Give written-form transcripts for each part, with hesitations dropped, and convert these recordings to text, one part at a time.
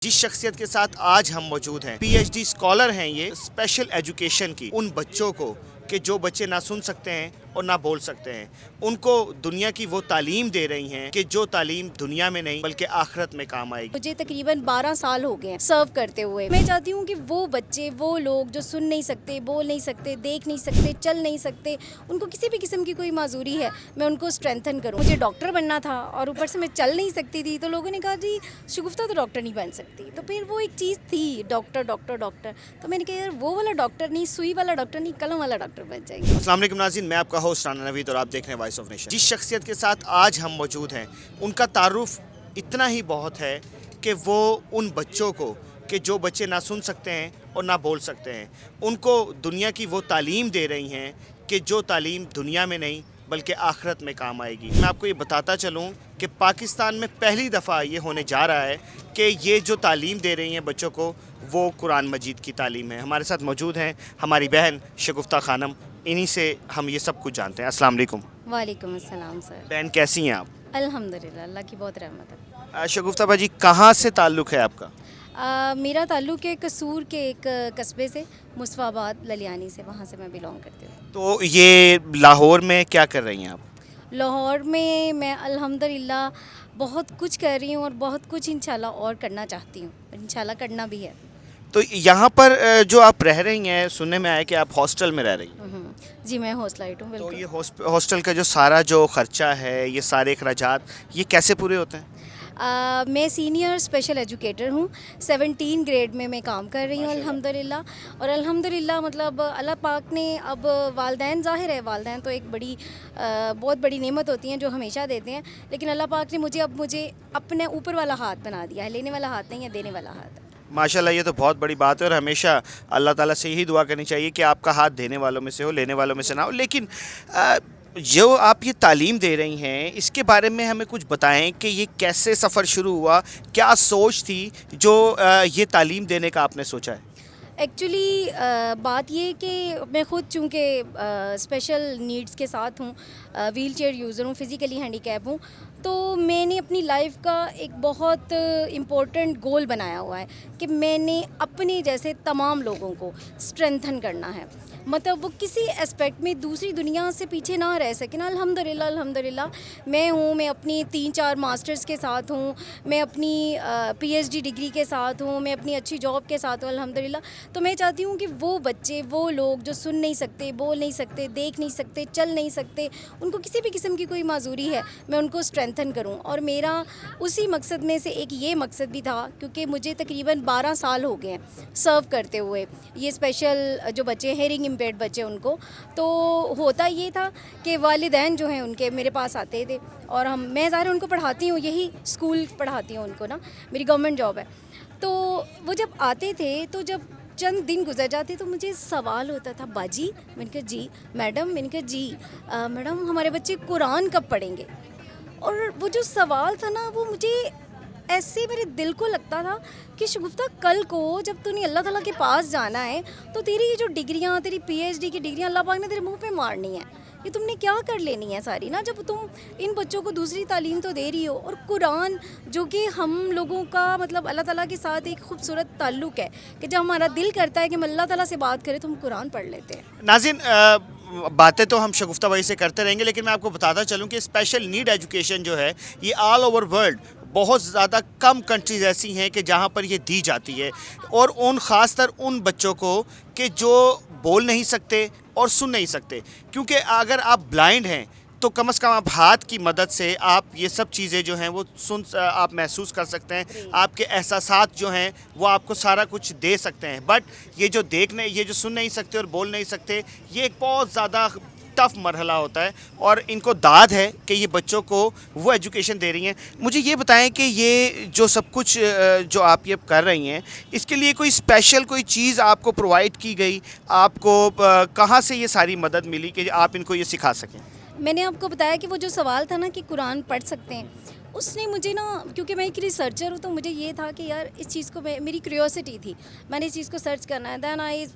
जिस शख्सियत के साथ आज हम मौजूद हैं, पीएचडी स्कॉलर हैं, ये स्पेशल एजुकेशन की उन बच्चों को कि जो बच्चे ना सुन सकते हैं और ना बोल सकते हैं, उनको दुनिया की वो तालीम दे रही हैं कि जो तालीम दुनिया में नहीं बल्कि आखिरत में काम आएगी। मुझे तकरीबन 12 साल हो गए हैं सर्व करते हुए। मैं चाहती हूँ कि वो बच्चे, वो लोग जो सुन नहीं सकते, बोल नहीं सकते, देख नहीं सकते, चल नहीं सकते, उनको किसी भी किस्म की कोई माजूरी है, मैं उनको स्ट्रेंथन करूँ। मुझे डॉक्टर बनना था और ऊपर से मैं चल नहीं सकती थी, तो लोगों ने कहा जी शगुफ्ता तो डॉक्टर नहीं बन सकती। तो फिर वो एक चीज़ थी डॉक्टर डॉक्टर डॉक्टर, तो मैंने कहा यार वो वाला डॉक्टर नहीं, सुई वाला डॉक्टर नहीं, कलम वाला डॉक्टर बन जाएगी। अस्सलाम वालेकुम नाज़रीन, मैं आपका होस्ट राना नवीद और आप देख रहे हैं वॉइस ऑफ नेशन। जिस शख्सियत के साथ आज हम मौजूद हैं, उनका तारुफ इतना ही बहुत है कि वो उन बच्चों को कि जो बच्चे ना सुन सकते हैं और ना बोल सकते हैं, उनको दुनिया की वो तालीम दे रही हैं कि जो तालीम दुनिया में नहीं बल्कि आखिरत में काम आएगी। मैं आपको ये बताता चलूँ कि पाकिस्तान में पहली दफ़ा ये होने जा रहा है कि ये जो तालीम दे रही हैं बच्चों को, वो कुरान मजीद की तालीम है। हमारे साथ मौजूद हैं हमारी बहन शगुफ्ता खानम, इन्हीं से हम ये सब कुछ जानते हैं। अस्सलाम वालेकुम। वालेकुम अस्सलाम सर। बहन कैसी हैं आप? अल्हम्दुलिल्लाह, अल्लाह की बहुत रहमत है। शगुफ्ता बाजी, कहाँ से ताल्लुक़ है आपका? मेरा ताल्लुक़ है कसूर के एक कस्बे से, मुस्तफ़ाबाद ललियानी से, वहाँ से मैं बिलोंग करती हूँ। तो ये लाहौर में क्या कर रही हैं आप? लाहौर में मैं अल्हम्दुलिल्लाह बहुत कुछ कर रही हूँ और बहुत कुछ इंशाल्लाह और करना चाहती हूँ, इंशाल्लाह करना भी है। तो यहाँ पर जो आप रह रही हैं, सुनने में आया कि आप हॉस्टल में रह रही हैं। जी मैं हॉस्टलाइट हूँ तो बिल्कुल। ये हॉस्टल का जो सारा जो ख़र्चा है, ये सारे अखराजात, ये कैसे पूरे होते हैं? मैं सीनियर स्पेशल एजुकेटर हूँ, 17 ग्रेड में मैं काम कर रही हूँ अल्हम्दुलिल्लाह। और अल्हम्दुलिल्लाह मतलब अल्लाह पाक ने अब वालदैन, ज़ाहिर है वालदैन तो एक बड़ी बहुत बड़ी नेमत होती हैं जो हमेशा देते हैं, लेकिन अल्लाह पाक ने मुझे अपने ऊपर वाला हाथ बना दिया है, लेने वाला हाथ नहीं है, देने वाला हाथ है। माशाल्लाह, ये तो बहुत बड़ी बात है और हमेशा अल्लाह ताला से यही दुआ करनी चाहिए कि आपका हाथ देने वालों में से हो, लेने वालों में से ना हो। लेकिन जो आप ये तालीम दे रही हैं, इसके बारे में हमें कुछ बताएं कि ये कैसे सफ़र शुरू हुआ, क्या सोच थी जो ये तालीम देने का आपने सोचा है? एक्चुअली बात ये कि मैं ख़ुद चूँकि स्पेशल नीड्स के साथ हूँ, व्हील चेयर यूज़र हूँ, फ़िज़िकली हैंडीकैप हूँ, तो मैंने अपनी लाइफ का एक बहुत इम्पोर्टेंट गोल बनाया हुआ है कि मैंने अपने जैसे तमाम लोगों को स्ट्रेंथन करना है। मतलब वो किसी एस्पेक्ट में दूसरी दुनिया से पीछे ना रह सके ना। अल्हम्दुलिल्लाह अल्हम्दुलिल्लाह मैं अपनी 3-4 मास्टर्स के साथ हूँ, मैं अपनी पीएचडी डिग्री के साथ हूँ, मैं अपनी अच्छी जॉब के साथ हूँ अल्हम्दुलिल्लाह। तो मैं चाहती हूँ कि वो बच्चे, वो लोग जो सुन नहीं सकते, बोल नहीं सकते, देख नहीं सकते, चल नहीं सकते, उनको किसी भी किस्म की कोई माजूरी है, मैं उनको स्ट्रेंथन करूँ। और मेरा उसी मकसद में से एक ये मकसद भी था, क्योंकि मुझे तकरीबन 12 साल हो गए हैं सर्व करते हुए ये स्पेशल जो बच्चे हेयरिंग इम्पेयर्ड बच्चे उनको। तो होता ये था कि वालिदैन जो हैं उनके मेरे पास आते थे और मैं ज़ाहिर उनको पढ़ाती हूँ, यही स्कूल पढ़ाती हूँ उनको ना, मेरी गवर्नमेंट जॉब है। तो वो जब आते थे, तो जब चंद दिन गुजर जाते तो मुझे सवाल होता था, बाजी, मैंने कहा जी मैडम, मैंने कहा जी मैडम हमारे बच्चे कुरान कब पढ़ेंगे। और वो जो सवाल था ना, वो मुझे ऐसे मेरे दिल को लगता था कि शगुफ्ता कल को जब तूने अल्लाह ताला के पास जाना है, तो तेरी ये जो डिग्रियाँ, तेरी पीएचडी की डिग्रियाँ अल्लाह पाक ने तेरे मुंह पे मारनी है, ये तुमने क्या कर लेनी है सारी ना, जब तुम इन बच्चों को दूसरी तालीम तो दे रही हो। और कुरान जो कि हम लोगों का मतलब अल्लाह ताला के साथ एक खूबसूरत ताल्लुक़ है कि जब हमारा दिल करता है कि हम अल्लाह ताला से बात करें तो हम कुरान पढ़ लेते हैं। नाज़रीन, बातें तो हम शगुफ्ता भाई से करते रहेंगे, लेकिन मैं आपको बताता चलूँ कि स्पेशल नीड एजुकेशन जो है, ये ऑल ओवर वर्ल्ड बहुत ज़्यादा कम कंट्रीज़ ऐसी हैं कि जहाँ पर ये दी जाती है, और उन ख़ासतर उन बच्चों को कि जो बोल नहीं सकते और सुन नहीं सकते। क्योंकि अगर आप ब्लाइंड हैं तो कम से कम आप हाथ की मदद से आप ये सब चीज़ें जो हैं वो आप महसूस कर सकते हैं, आपके एहसासात जो हैं वो आपको सारा कुछ दे सकते हैं। बट ये जो सुन नहीं सकते और बोल नहीं सकते, ये एक बहुत ज़्यादा टफ मरहला होता है, और इनको दाद है कि ये बच्चों को वो एजुकेशन दे रही हैं। मुझे ये बताएं कि ये जो सब कुछ जो आप ये कर रही हैं, इसके लिए कोई स्पेशल कोई चीज़ आपको प्रोवाइड की गई, आपको कहाँ से ये सारी मदद मिली कि आप इनको ये सिखा सकें? मैंने आपको बताया कि वो जो सवाल था ना कि कुरान पढ़ सकते हैं, उसने मुझे ना, क्योंकि मैं एक रिसर्चर हूँ, तो मुझे ये था कि यार इस चीज़ को मेरी क्यूरियोसिटी थी, मैंने इस चीज़ को सर्च करना है। Then I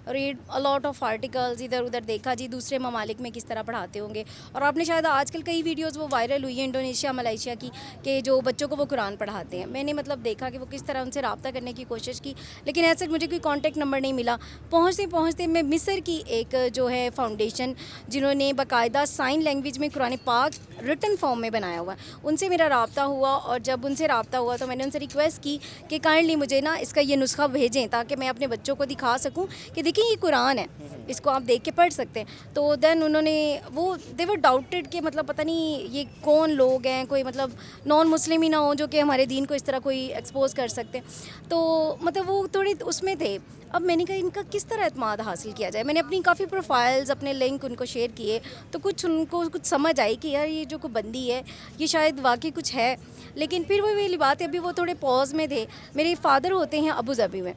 read a lot of articles, इधर उधर देखा जी दूसरे ममालिक में किस तरह पढ़ाते होंगे। और आपने शायद आजकल कई वीडियोस वो वायरल हुई है इंडोनेशिया मलेशिया की, कि जो बच्चों को वो कुरान पढ़ाते हैं। मैंने मतलब देखा कि वो किस तरह उनसे रब्ता करने की कोशिश की, लेकिन ऐसे मुझे कोई कॉन्टैक्ट नंबर नहीं मिला। पहुँचते पहुँचते मैं मिस्र की एक जो है फाउंडेशन, जिन्होंने बाकायदा साइन लैंग्वेज में कुरान पाक रिटन फॉर्म में बनाया हुआ है, उनसे मेरा रब्ता हुआ। और जब उनसे रब्ता हुआ तो मैंने उनसे रिक्वेस्ट की कि काइंडली मुझे ना इसका ये नुस्खा भेजें, ताकि मैं अपने बच्चों को दिखा सकूं कि देखिए ये कुरान है, इसको आप देख के पढ़ सकते हैं। तो देन उन्होंने वो दे वर डाउटेड कि मतलब पता नहीं ये कौन लोग हैं, कोई मतलब नॉन मुस्लिम ही ना हो जो कि हमारे दीन को इस तरह कोई एक्सपोज कर सकते हैं। तो मतलब वो थोड़े उसमें थे। अब मैंने कहा इनका किस तरह एतमाद हासिल किया जाए। मैंने अपनी काफ़ी प्रोफाइल्स, अपने लिंक उनको शेयर किए, तो कुछ उनको कुछ समझ आई कि यार ये जो कोई बंदी है ये शायद वाकई कुछ है। लेकिन फिर वो वाली बात है, अभी वो थोड़े पॉज में थे। मेरे फादर होते हैं अबू धाबी में,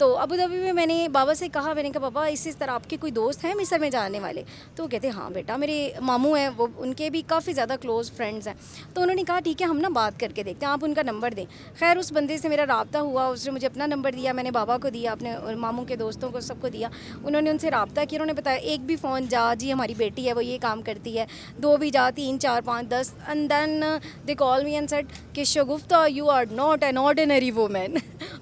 तो अबू धाबी में मैंने बाबा से कहा, मैंने कहा पापा इस तरह आपके कोई दोस्त हैं मिस्र में जाने वाले? तो वो कहते हाँ बेटा, मेरे मामू हैं, वो उनके भी काफ़ी ज़्यादा क्लोज़ फ्रेंड्स हैं। तो उन्होंने कहा ठीक है हम ना बात करके देखते हैं, आप उनका नंबर दें। खैर उस बंदे से मेरा रब्ता हुआ, उसने मुझे अपना नंबर दिया, मैंने बाबा को दिया, अपने मामू के दोस्तों को सबको दिया। उन्होंने उनसे रब्ता किया, उन्होंने बताया एक भी फ़ोन जा जी हमारी बेटी है वो ये काम करती है, 2 भी जा, 3 4 5 10, and then they call me and said कि Shagufta you are not an ordinary women.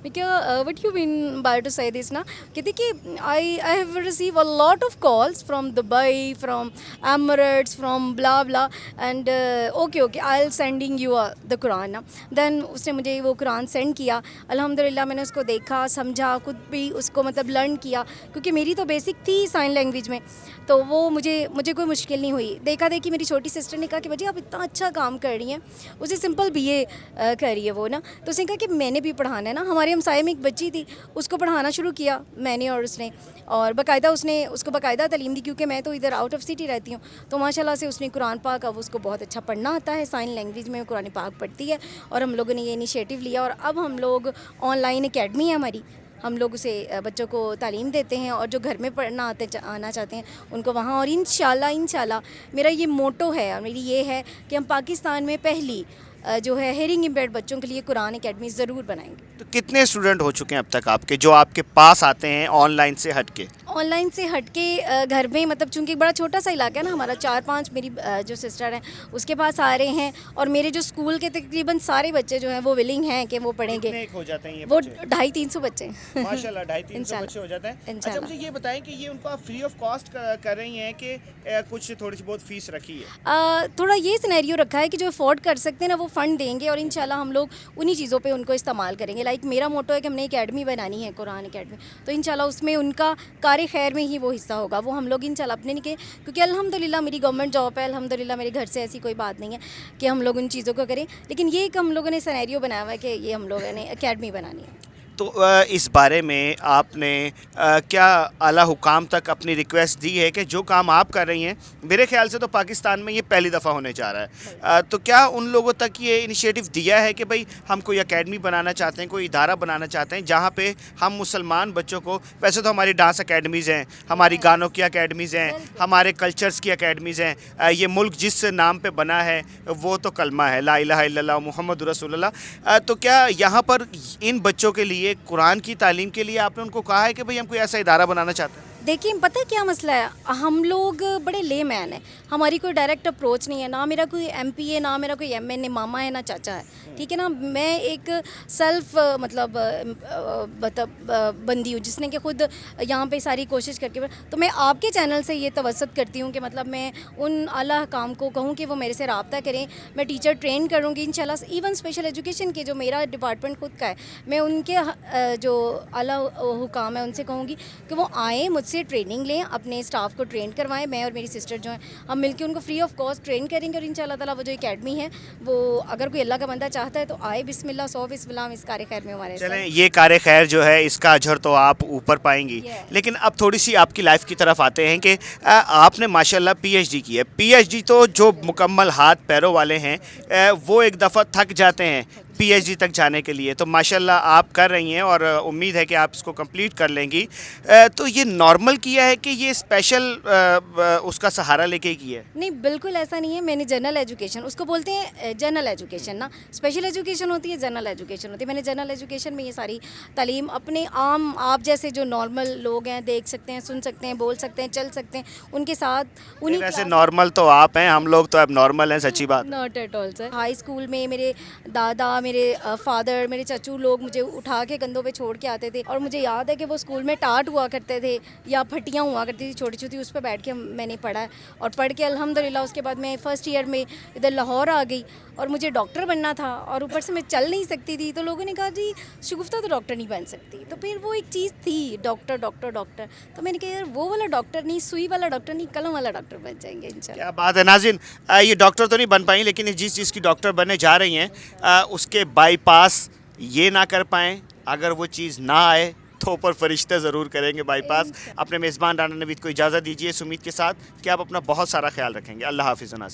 What you mean by to say this ना? कहते कि I have receive a lot of calls from Dubai, from Emirates, from blah blah, and okay I'll sending you the Quran ना। Then उसने मुझे वो Quran send किया। अल्हम्दुलिल्लाह मैंने उसको देखा, समझा, खुद भी उसको मतलब लर्न किया, क्योंकि मेरी तो बेसिक थी साइन लैंग्वेज में, तो वो मुझे कोई मुश्किल नहीं हुई। देखा देखी मेरी छोटी सिस्टर ने कहा कि बच्ची आप इतना अच्छा काम कर रही हैं, उसे सिंपल BA कर रही है वो ना। तो उसने कहा कि मैंने भी पढ़ाना है ना। हमारे हमसाए में एक बच्ची थी, उसको पढ़ाना शुरू किया मैंने और उसने, और बाकायदा उसने उसको बाकायदा तालीम दी, क्योंकि मैं तो इधर आउट ऑफ सिटी रहती हूँ। तो माशाल्लाह से उसने कुरान पाक, अब उसको बहुत अच्छा पढ़ना आता है, साइन लैंग्वेज में कुरान पाक पढ़ती है। और हम लोगों ने ये इनिशिएटिव लिया, और अब हम लोग ऑनलाइन एकेडमी है हमारी, हम लोग उसे बच्चों को तालीम देते हैं, और जो घर में पढ़ना आना चाहते हैं उनको वहाँ। और इंशाल्लाह मेरा ये मोटो है, और मेरी ये है कि हम पाकिस्तान में पहली जो है हेयरिंग इम्पेयर्ड बच्चों के लिए कुरान एकेडमी ज़रूर बनाएंगे। तो कितने स्टूडेंट हो चुके हैं अब तक आपके, जो आपके पास आते हैं ऑनलाइन से हट के? ऑनलाइन से हटके घर में, मतलब चूंकि बड़ा छोटा सा इलाका है ना हमारा, 4-5 मेरी जो सिस्टर हैं उसके पास आ रहे हैं, और मेरे जो स्कूल के तकरीबन सारे बच्चे जो हैं वो विलिंग हैं कि वो पढ़ेंगे। कितने हो जाते हैं ये वो बच्चे? 250-300 बच्चे हैं। माशाल्लाह 250-300 बच्चे हो जाते हैं। अच्छा इंशाल्लाह। मुझे ये बताएं कि ये उनको आप फ्री ऑफ कॉस्ट कर रही हैं कि कुछ थोड़ी सी बहुत फीस रखी है? थोड़ा ये सिनेरियो रखा है कि जो अफोर्ड कर सकते हैं ना वो फ़ंड देंगे, और इंशाल्लाह हम लोग उन्हीं चीज़ों पे उनको इस्तेमाल करेंगे। लाइक मेरा मोटो है कि हमने एकेडमी बनानी है, कुरान एकेडमी, तो इंशाल्लाह उसमें उनका कार खैर में ही वो हिस्सा होगा। वो हम लोग इंशाल्लाह अपने नहीं के, क्योंकि अल्हम्दुलिल्लाह मेरी गवर्नमेंट जॉब है, अल्हम्दुलिल्लाह मेरे घर से ऐसी कोई बात नहीं है कि हम लोग उन चीज़ों को करें। लेकिन ये एक हम लोगों ने सिनेरियो बनाया हुआ है कि ये हम लोगों ने एकेडमी बनानी है। तो इस बारे में आपने क्या आला हुकाम तक अपनी रिक्वेस्ट दी है कि जो काम आप कर रही हैं, मेरे ख्याल से तो पाकिस्तान में ये पहली दफ़ा होने जा रहा है, तो क्या उन लोगों तक ये इनिशिएटिव दिया है कि भाई हम कोई एकेडमी बनाना चाहते हैं, कोई इदारा बनाना चाहते हैं जहाँ पे हम मुसलमान बच्चों को, वैसे तो हमारी डांस एकेडमीज़ हैं, हमारी गानों की एकेडमीज़ हैं, हमारे कल्चर्स की एकेडमीज़ हैं, ये मुल्क जिस नाम पे बना है वो तो कलमा है, ला इलाहा इल्लल्लाह मुहम्मद रसूलुल्लाह। तो क्या यहाँ पर इन बच्चों के लिए कुरान की तालीम के लिए आपने उनको कहा है कि भाई हम कोई ऐसा इदारा बनाना चाहते हैं? देखिए पता है क्या मसला है, हम लोग बड़े ले मैन हैं, हमारी कोई डायरेक्ट अप्रोच नहीं है, ना मेरा कोई MP है, ना मेरा कोई MN मामा है, ना चाचा है, ठीक है ना। मैं एक सेल्फ मतलब बंदी हूँ जिसने कि खुद यहाँ पे सारी कोशिश करके, तो मैं आपके चैनल से ये तवसत करती हूँ कि मतलब मैं उन आला काम को कहूँ कि वो मेरे से रब्ता करें। मैं टीचर ट्रेन करूँगी इंशाल्लाह, इवन स्पेशल एजुकेशन के जो मेरा डिपार्टमेंट खुद का है, मैं उनके जो आला हुकाम है उनसे कहूँगी कि वो आएँ, मुझसे ट्रेनिंग लें, अपने स्टाफ को ट्रेन करवाएं। मैं और मेरी सिस्टर जो हैं हम मिलकर उनको फ्री ऑफ कॉस्ट ट्रेन करेंगे, और इंशाल्लाह ताला वो जो एकेडमी है वो अगर कोई अल्लाह का बंदा चाहता है तो आए, बिस्मिल्लाह 100 बिस्मिल्लाह, हम इस कार्य खैर में हमारे चलें, ये कार्य खैर जो है इसका अजर तो आप ऊपर पाएंगी। लेकिन अब थोड़ी सी आपकी लाइफ की तरफ आते हैं कि आपने माशाल्लाह PhD की है। PhD तो जो मुकम्मल हाथ पैरों वाले हैं वो एक दफ़ा थक जाते हैं, پی ایچ ڈی تک جانے کے لیے. تو ماشاءاللہ آپ کر رہی ہیں اور امید ہے کہ آپ اس کو کمپلیٹ کر لیں گی. تو یہ نارمل کیا ہے کہ یہ اسپیشل اس کا سہارا لے کے کیا ہے؟ نہیں بالکل ایسا نہیں ہے. میں نے جنرل ایجوکیشن اس کو بولتے ہیں جنرل ایجوکیشن نا, اسپیشل ایجوکیشن ہوتی ہے, جنرل ایجوکیشن ہوتی ہے. میں نے جنرل ایجوکیشن میں یہ ساری تعلیم اپنے عام آپ جیسے جو نارمل لوگ ہیں دیکھ سکتے ہیں, سن سکتے ہیں, بول سکتے ہیں, چل سکتے ہیں, ان کے ساتھ انہیں ویسے نارمل تو آپ ہیں, ہم لوگ تو اب نارمل ہیں, سچی بات. Not at all sir. High school میں میرے دادا, میرے فادر, میرے چچو لوگ مجھے اٹھا کے کندھوں پہ چھوڑ کے آتے تھے, اور مجھے یاد ہے کہ وہ اسکول میں ٹاٹ ہوا کرتے تھے یا پھٹیاں ہوا کرتی تھی چھوٹی چھوٹی, اس پہ بیٹھ کے میں نے پڑھا ہے. اور پڑھ کے الحمدللہ اس کے بعد میں فرسٹ ایئر میں ادھر لاہور آ گئی اور مجھے ڈاکٹر بننا تھا, اور اوپر سے میں چل نہیں سکتی تھی. تو لوگوں نے کہا جی شگفتہ تو ڈاکٹر نہیں بن سکتی. تو پھر وہ ایک چیز تھی ڈاکٹر ڈاکٹر ڈاکٹر, تو میں نے کہا یار وہ والا ڈاکٹر نہیں, سوئی والا ڈاکٹر نہیں, قلم والا ڈاکٹر بن جائیں گے انشاءاللہ. کیا بات ہے. ناظرین, یہ ڈاکٹر تو نہیں بن پائیں, لیکن جس چیز کی ڈاکٹر بننے جا رہی ہیں اس کے بائی پاس یہ نہ کر پائیں, اگر وہ چیز نہ آئے تو اوپر فرشتے ضرور کریں گے بائی پاس. اپنے میزبان رانا نوید کو اجازت دیجیے اس امید کے ساتھ کہ آپ اپنا بہت سارا خیال رکھیں گے. اللہ حافظ. ناظرین.